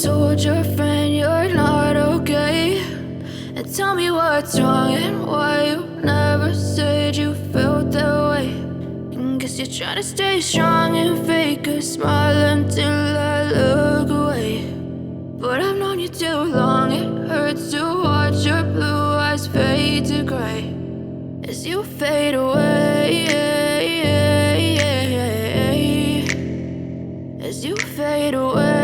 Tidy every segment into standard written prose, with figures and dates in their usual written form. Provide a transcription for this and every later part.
told your friend you're not okay, and tell me what's wrong and why you never said you felt that way. And guess you're trying to stay strong and fake a smile until I look away. But I've known you too long, it hurts to watch your blue eyes fade to gray as you fade away, as you fade away.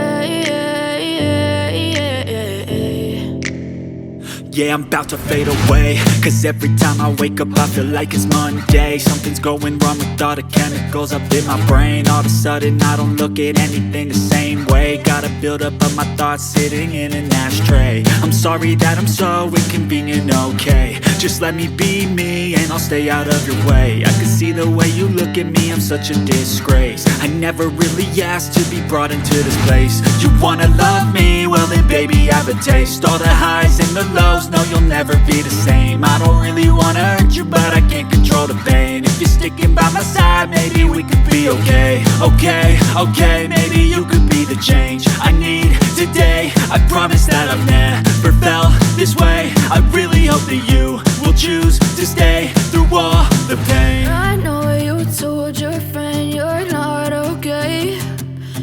Yeah, I'm about to fade away, cause every time I wake up I feel like it's Monday. Something's going wrong with all the chemicals up in my brain. All of a sudden I don't look at anything the same way. Gotta build up of my thoughts sitting in an ashtray. I'm sorry that I'm so inconvenient, okay. Just let me be me and I'll stay out of your way. I can see the way you look at me, I'm such a disgrace. I never really asked to be brought into this place. You wanna love me? Well then baby I have a taste. All the highs and the lows, no you'll never be the same. I don't really wanna hurt you but I can't control the pain. If you're sticking by my side maybe we could be okay. Okay, maybe you could be the change I need today. I promise that I've never felt this way. I really hope that you will choose to stay through all the pain. I know you told your friend you're not okay,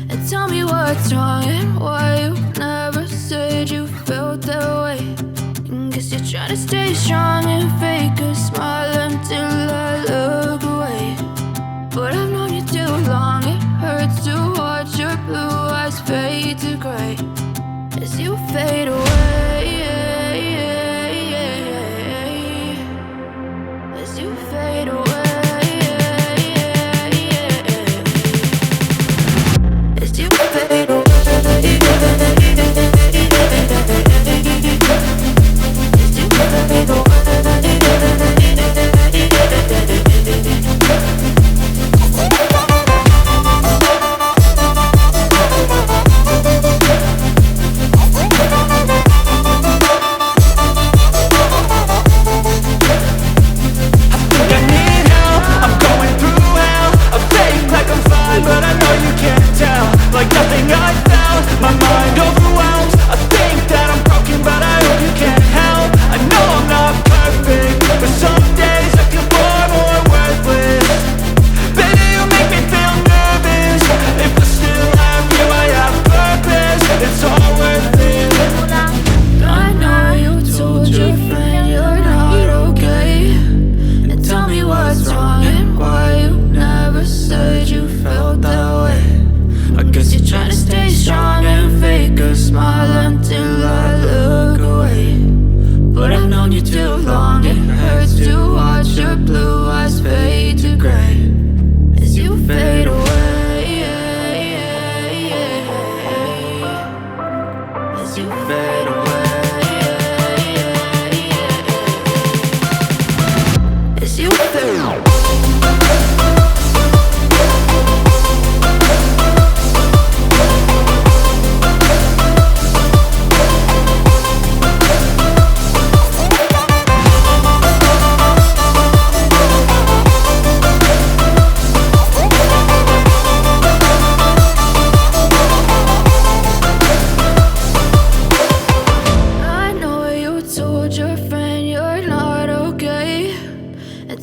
and tell me what's wrong and why you never said you felt that way. And guess you're trying to stay strong and fake a smile until I look away. But I've known you too long, it hurts to watch your blue eyes fade to gray as you fade away, as you fade away, as you fade away.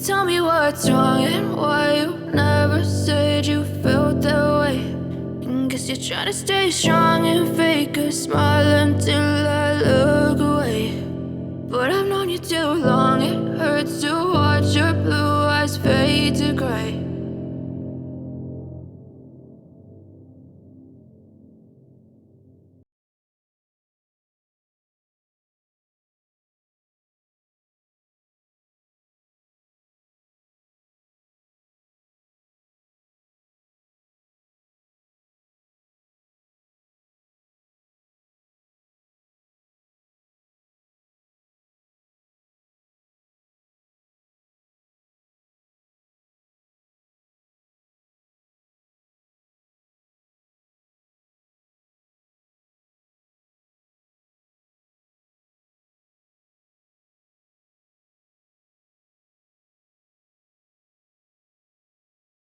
Tell me what's wrong and why you never said you felt that way. And guess you're trying to stay strong and fake a smile until I look away. But I've known you too long, it hurts to watch your blue eyes fade to gray